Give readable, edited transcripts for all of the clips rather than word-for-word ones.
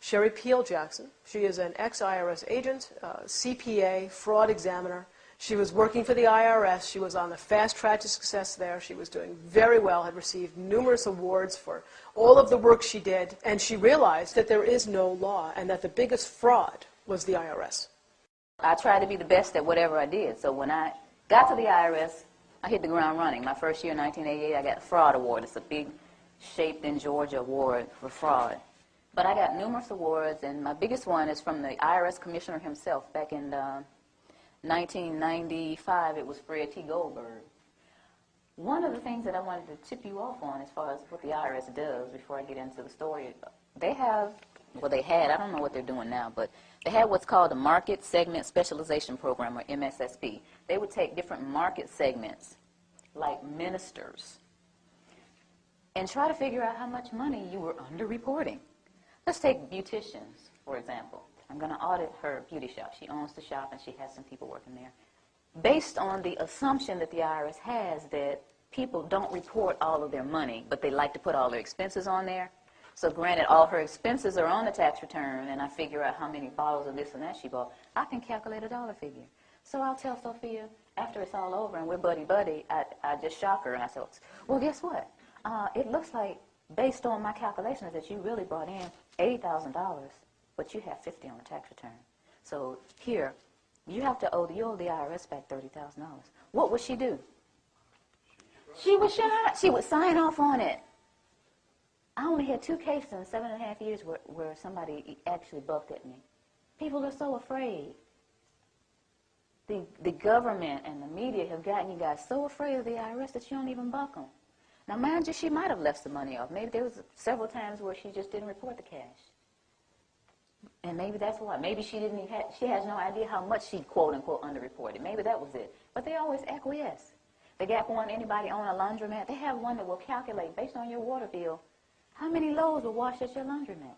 Sherry Peel Jackson. She is an ex-IRS agent, CPA, fraud examiner. She was working for the IRS. She was on the fast track to success there. She was doing very well, had received numerous awards for all of the work she did, and she realized that there is no law and that the biggest fraud was the IRS. I tried to be the best at whatever I did. So when I got to the IRS, I hit the ground running. My first year in 1988, I got the Fraud Award. It's a big Shaped in Georgia award for fraud. But I got numerous awards, and my biggest one is from the IRS commissioner himself. Back in 1995, it was Fred T. Goldberg. One of the things that I wanted to tip you off on as far as what the IRS does, before I get into the story, they have, well, they had, I don't know what they're doing now, but they had what's called a Market Segment Specialization Program, or MSSP. They would take different market segments, like ministers, and try to figure out how much money you were underreporting. Let's take beauticians, for example. I'm going to audit her beauty shop. She owns the shop, and she has some people working there. Based on the assumption that the IRS has that people don't report all of their money, but they like to put all their expenses on there. So granted, all her expenses are on the tax return, and I figure out how many bottles of this and that she bought, I can calculate a dollar figure. So I'll tell Sophia, after it's all over and we're buddy-buddy, I just shock her, and I say, well, guess what? It looks like, based on my calculations, that you really brought in $80,000, but you have $50 on the tax return. So here, you owe the IRS back $30,000. What would she do? She would sign off on it. I only had 2 cases in 7.5 years where somebody actually bucked at me. People are so afraid. The government and the media have gotten you guys so afraid of the IRS that you don't even buck them. Now, mind you, she might have left some money off. Maybe there was several times where she just didn't report the cash. And maybe that's why. Maybe she has no idea how much she, quote-unquote, underreported. Maybe that was it. But they always acquiesce. The Gap one, anybody own a laundromat, they have one that will calculate, based on your water bill, how many loads were washed at your laundromat.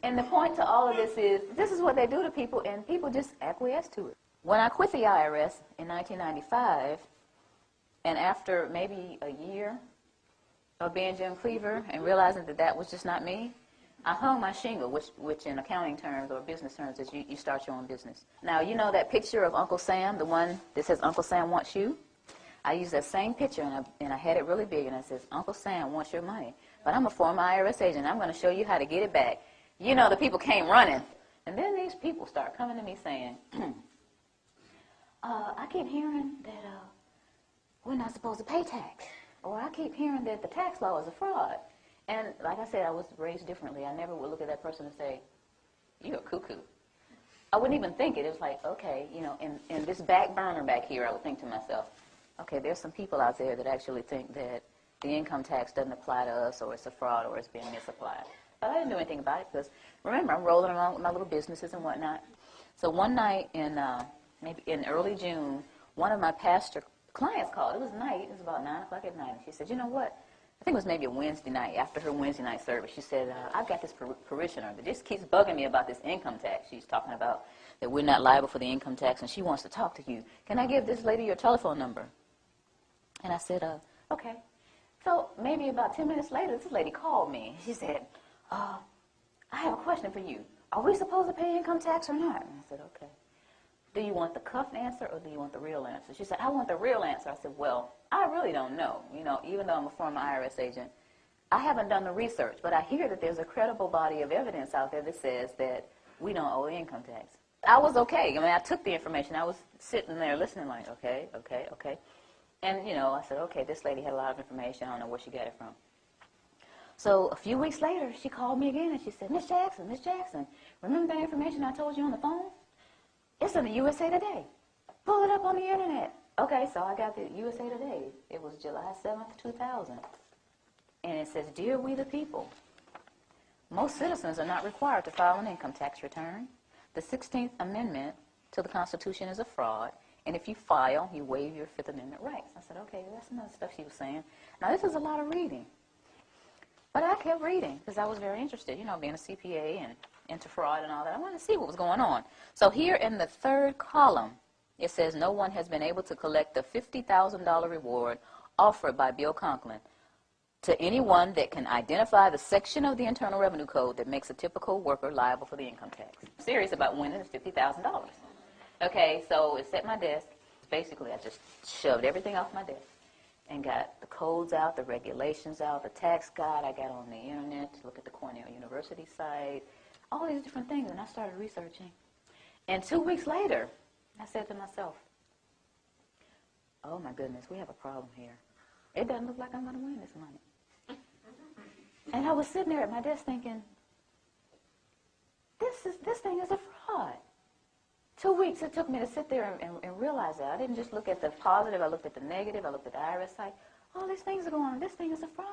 And the point to all of this is what they do to people, and people just acquiesce to it. When I quit the IRS in 1995, and after maybe a year of being Jim Cleaver and realizing that that was just not me, I hung my shingle, which in accounting terms or business terms is you start your own business. Now, you know that picture of Uncle Sam, the one that says Uncle Sam wants you? I used that same picture, and I had it really big, and it says, Uncle Sam wants your money. But I'm a former IRS agent. I'm going to show you how to get it back. You know, the people came running. And then these people start coming to me saying, I keep hearing that we're not supposed to pay tax. Or I keep hearing that the tax law is a fraud. And like I said, I was raised differently. I never would look at that person and say, you're a cuckoo. I wouldn't even think it. It was like, okay, you know, in this back burner back here, I would think to myself, okay, there's some people out there that actually think that the income tax doesn't apply to us, or it's a fraud, or it's being misapplied. But I didn't do anything about it because, remember, I'm rolling around with my little businesses and whatnot. So one night maybe in early June, one of my pastor clients called. It was night. It was about 9 o'clock at night. And she said, you know what? I think it was maybe a Wednesday night, after her Wednesday night service. She said, I've got this parishioner that just keeps bugging me about this income tax. She's talking about that we're not liable for the income tax, and she wants to talk to you. Can I give this lady your telephone number? And I said, okay. So maybe about 10 minutes later, this lady called me. She said, I have a question for you. Are we supposed to pay income tax or not? And I said, okay. Do you want the cuffed answer or do you want the real answer? She said, I want the real answer. I said, well, I really don't know. You know, even though I'm a former IRS agent, I haven't done the research, but I hear that there's a credible body of evidence out there that says that we don't owe income tax. I was okay. I mean, I took the information. I was sitting there listening like, okay. And, you know, I said, okay, this lady had a lot of information. I don't know where she got it from. So a few weeks later, she called me again, and she said, Miss Jackson, remember that information I told you on the phone? It's in the USA Today. Pull it up on the Internet. Okay, so I got the USA Today. It was July 7th, 2000. And it says, Dear We the People, most citizens are not required to file an income tax return. The 16th Amendment to the Constitution is a fraud. And if you file, you waive your Fifth Amendment rights. I said, okay, that's another stuff she was saying. Now, this is a lot of reading. But I kept reading because I was very interested, you know, being a CPA and into fraud and all that. I wanted to see what was going on. So here in the third column, it says no one has been able to collect the $50,000 reward offered by Bill Conklin. to anyone that can identify the section of the Internal Revenue Code that makes a typical worker liable for the income tax. I'm serious about winning is $50,000. Okay, so it's at my desk. Basically, I just shoved everything off my desk and got the codes out, the regulations out, the tax guide I got on the internet to look at the Cornell University site, all these different things, and I started researching. And 2 weeks later, I said to myself, oh my goodness, we have a problem here. It doesn't look like I'm going to win this money. And I was sitting there at my desk thinking, this thing is a fraud. 2 weeks it took me to sit there and realize that. I didn't just look at the positive, I looked at the negative, I looked at the IRS site. All these things are going on. This thing is a fraud.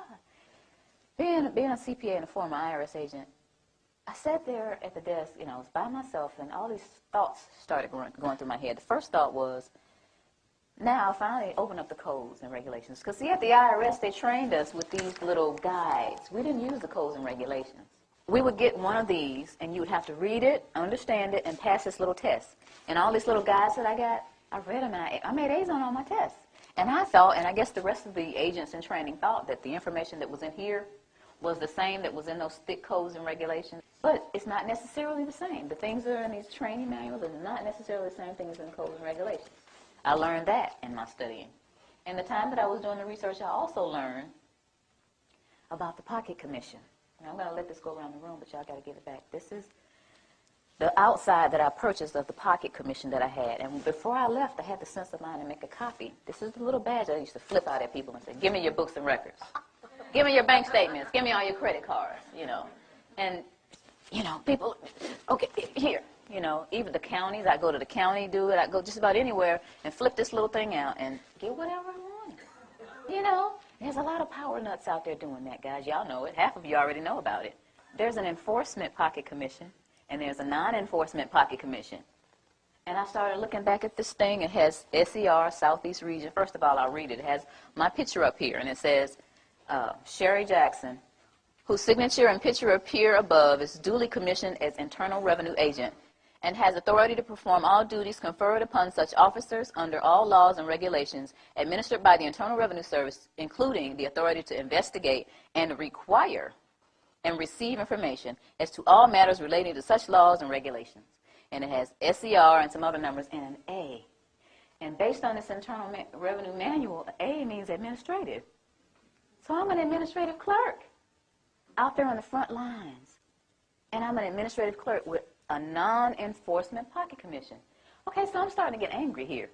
Being a CPA and a former IRS agent, I sat there at the desk, I was by myself, and all these thoughts started going through my head. The first thought was, now, finally open up the codes and regulations. Because, see, at the IRS, they trained us with these little guides. We didn't use the codes and regulations. We would get one of these, and you would have to read it, understand it, and pass this little test. And all these little guides that I got, I read them, and I made A's on all my tests. And I thought, and I guess the rest of the agents in training thought, that the information that was in here was the same that was in those thick codes and regulations. But it's not necessarily the same. The things that are in these training manuals are not necessarily the same things in codes and regulations. I learned that in my studying. In the time that I was doing the research, I also learned about the pocket commission. Now, I'm going to let this go around the room, but y'all got to give it back. This is the outside that I purchased of the pocket commission that I had. And before I left, I had the sense of mind to make a copy. This is the little badge I used to flip out at people and say, give me your books and records. Give me your bank statements. Give me all your credit cards, And, people, okay, here. Even the counties, I go to the county, do it. I go just about anywhere and flip this little thing out and get whatever I want. There's a lot of power nuts out there doing that, guys. Y'all know it. Half of you already know about it. There's an enforcement pocket commission, and there's a non-enforcement pocket commission. And I started looking back at this thing. It has SER, Southeast Region. First of all, I'll read it. It has my picture up here, and it says, Sherry Jackson, whose signature and picture appear above, is duly commissioned as Internal Revenue Agent and has authority to perform all duties conferred upon such officers under all laws and regulations administered by the Internal Revenue Service, including the authority to investigate and require and receive information as to all matters relating to such laws and regulations. And it has SER and some other numbers and an A. And based on this Internal Revenue Manual, A means administrative. So I'm an administrative clerk out there on the front lines. And I'm an administrative clerk with a non-enforcement pocket commission. Okay, so I'm starting to get angry here.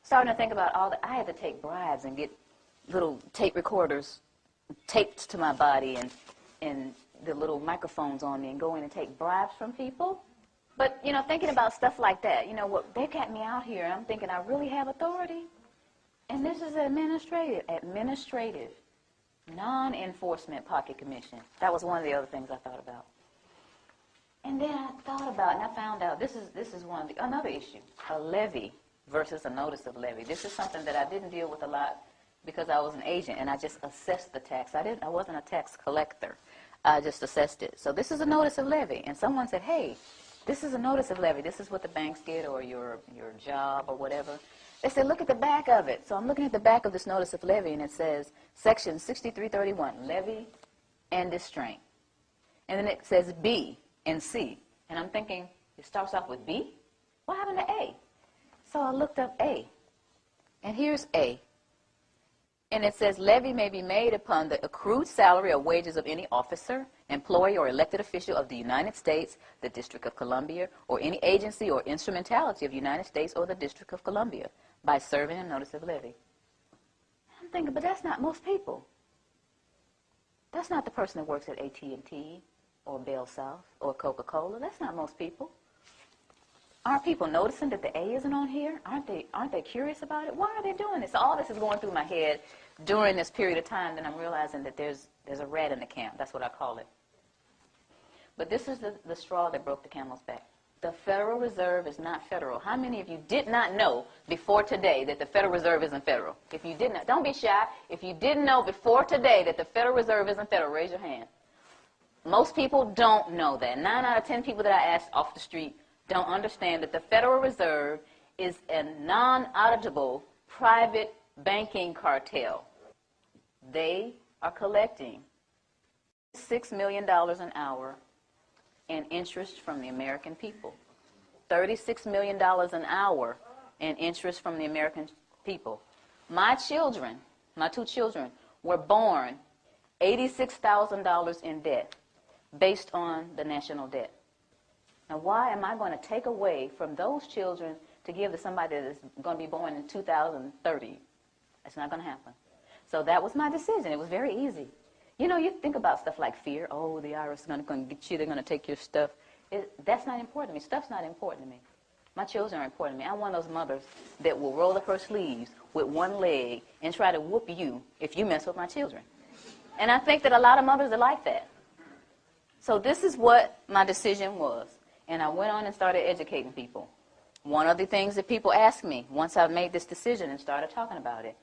Starting to think about all that. I had to take bribes and get little tape recorders taped to my body and the little microphones on me and go in and take bribes from people. But, thinking about stuff like that, what they got me out here, I'm thinking I really have authority. And this is administrative, non-enforcement pocket commission. That was one of the other things I thought about. And then I thought about, and I found out, this is another issue, a levy versus a notice of levy. This is something that I didn't deal with a lot because I was an agent and I just assessed the tax. I wasn't a tax collector. I just assessed it. So this is a notice of levy. And someone said, hey, this is a notice of levy. This is what the banks get or your job or whatever. They said, look at the back of it. So I'm looking at the back of this notice of levy, and it says, Section 6331, levy and distraint. And then it says B and C. And I'm thinking, it starts off with B? What happened to A? So I looked up A. And here's A. And it says, levy may be made upon the accrued salary or wages of any officer, employee, or elected official of the United States, the District of Columbia, or any agency or instrumentality of the United States or the District of Columbia by serving a notice of levy. I'm thinking, but that's not most people. That's not the person that works at AT&T or Bell South or Coca-Cola. That's not most people. Aren't people noticing that the A isn't on here? Aren't they curious about it? Why are they doing this? All this is going through my head during this period of time, then I'm realizing that there's a rat in the camp. That's what I call it. But this is the straw that broke the camel's back. The Federal Reserve is not federal. How many of you did not know before today that the Federal Reserve isn't federal? If you did not, don't be shy. If you didn't know before today that the Federal Reserve isn't federal, raise your hand. Most people don't know that. 9 out of 10 people that I asked off the street don't understand that the Federal Reserve is a non-auditable private banking cartel. They are collecting $6 million an hour in interest from the American people. $36 million an hour in interest from the American people. My children, my 2 children, were born $86,000 in debt based on the national debt. Now, why am I going to take away from those children to give to somebody that is going to be born in 2030? That's not going to happen. So that was my decision. It was very easy. You know, you think about stuff like fear. Oh, the IRS is going to get you. They're going to take your stuff. That's not important to me. Stuff's not important to me. My children are important to me. I'm one of those mothers that will roll up her sleeves with one leg and try to whoop you if you mess with my children. And I think that a lot of mothers are like that. So this is what my decision was. And I went on and started educating people. One of the things that people asked me once I made this decision and started talking about it,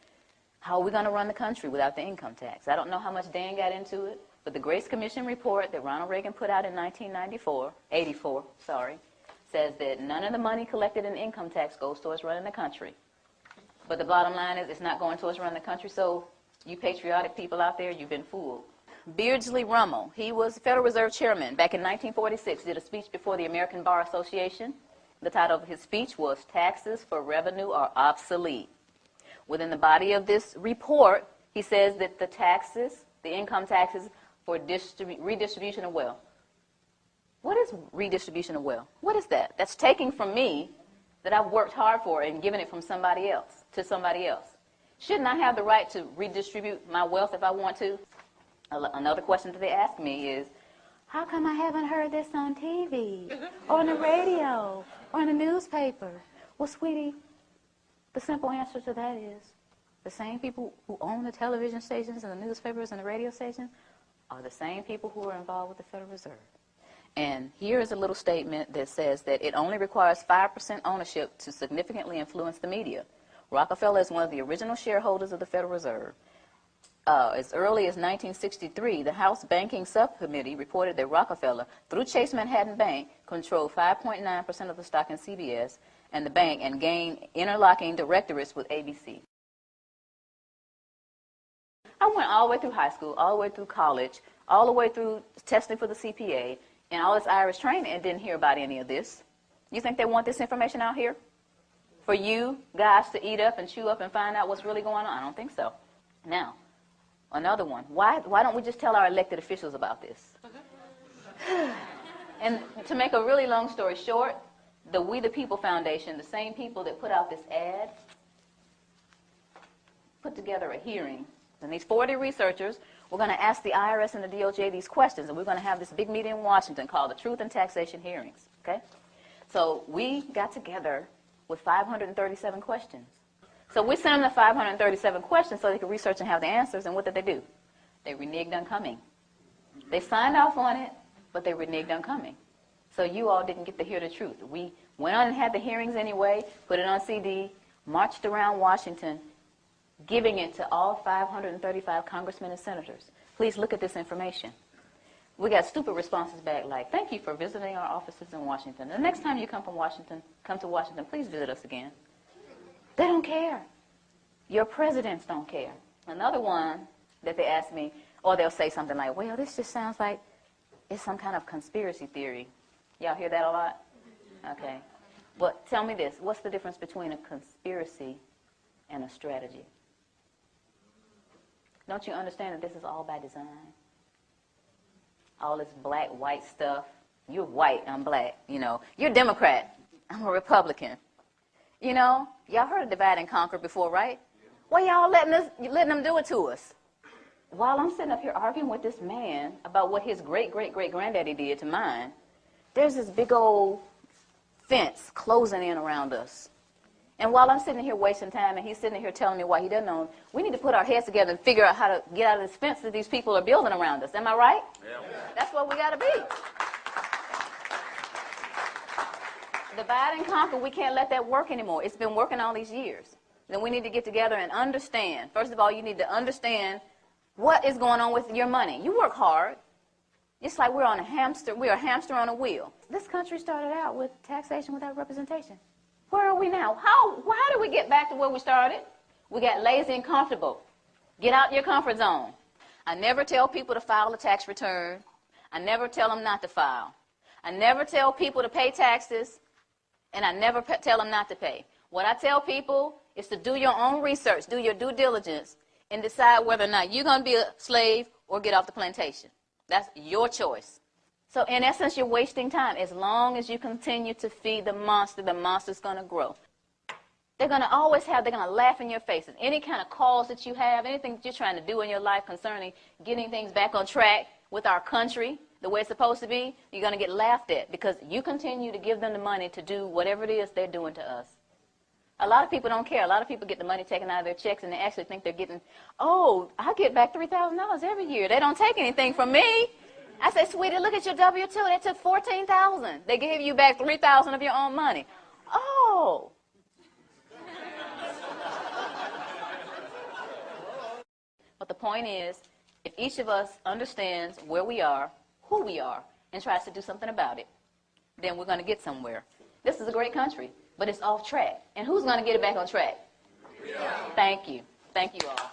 how are we going to run the country without the income tax? I don't know how much Dan got into it, but the Grace Commission report that Ronald Reagan put out in 1984, says that none of the money collected in income tax goes towards running the country. But the bottom line is it's not going towards running the country, so you patriotic people out there, you've been fooled. Beardsley Rummel, he was Federal Reserve Chairman back in 1946, did a speech before the American Bar Association. The title of his speech was Taxes for Revenue Are Obsolete. Within the body of this report, he says that the taxes, the income taxes for redistribution of wealth. What is redistribution of wealth? What is that? That's taking from me that I've worked hard for and giving it from somebody else to somebody else. Shouldn't I have the right to redistribute my wealth if I want to? Another question that they ask me is, how come I haven't heard this on TV or on the radio or in the newspaper? Well, sweetie, the simple answer to that is the same people who own the television stations and the newspapers and the radio stations are the same people who are involved with the Federal Reserve. And here is a little statement that says that it only requires 5% ownership to significantly influence the media. Rockefeller is one of the original shareholders of the Federal Reserve. As early as 1963, the House Banking Subcommittee reported that Rockefeller, through Chase Manhattan Bank, controlled 5.9% of the stock in CBS and the bank and gained interlocking directorates with ABC. I went all the way through high school, all the way through college, all the way through testing for the CPA, and all this IRS training and didn't hear about any of this. You think they want this information out here? For you guys to eat up and chew up and find out what's really going on? I don't think so. Now, another one. Why don't we just tell our elected officials about this? And to make a really long story short, the We the People Foundation, the same people that put out this ad, put together a hearing. And these 40 researchers were going to ask the IRS and the DOJ these questions, and we're going to have this big meeting in Washington called the Truth and Taxation Hearings. Okay? So we got together with 537 questions. So we sent them the 537 questions so they could research and have the answers, and what did they do? They reneged on coming. They signed off on it, but they reneged on coming. So you all didn't get to hear the truth. We went on and had the hearings anyway, put it on CD, marched around Washington, giving it to all 535 congressmen and senators. Please look at this information. We got stupid responses back like, thank you for visiting our offices in Washington. The next time you come to Washington, please visit us again. They don't care. Your presidents don't care. Another one that they ask me, or they'll say something like, well, this just sounds like it's some kind of conspiracy theory. Y'all hear that a lot? Okay. But tell me this, what's the difference between a conspiracy and a strategy? Don't you understand that this is all by design? All this black, white stuff. You're white, I'm black, you know. You're Democrat, I'm a Republican. You know, y'all heard of divide and conquer before, right? Why y'all letting them do it to us? While I'm sitting up here arguing with this man about what his great-great-great-granddaddy did to mine, there's this big old fence closing in around us. And while I'm sitting here wasting time and he's sitting here telling me why he doesn't know, we need to put our heads together and figure out how to get out of this fence that these people are building around us. Am I right? Yeah. That's what we got to be. Divide and conquer, we can't let that work anymore. It's been working all these years. Then we need to get together and understand. First of all, you need to understand what is going on with your money. You work hard. It's like we're a hamster on a wheel. This country started out with taxation without representation. Where are we now? How did we get back to where we started? We got lazy and comfortable. Get out your comfort zone. I never tell people to file a tax return. I never tell them not to file. I never tell people to pay taxes, and I never tell them not to pay. What I tell people is to do your own research, do your due diligence, and decide whether or not you're going to be a slave or get off the plantation. That's your choice. So in essence, you're wasting time. As long as you continue to feed the monster's going to grow. They're going to they're going to laugh in your faces. Any kind of cause that you have, anything that you're trying to do in your life concerning getting things back on track with our country, the way it's supposed to be, you're going to get laughed at because you continue to give them the money to do whatever it is they're doing to us. A lot of people don't care. A lot of people get the money taken out of their checks and they actually think they're getting, oh, I get back $3,000 every year. They don't take anything from me. I said, sweetie, look at your W-2. They took $14,000. They gave you back $3,000 of your own money. Oh. But the point is, if each of us understands where we are, who we are, and tries to do something about it, then we're going to get somewhere. This is a great country, but it's off track. And who's going to get it back on track? Yeah. Thank you. Thank you all.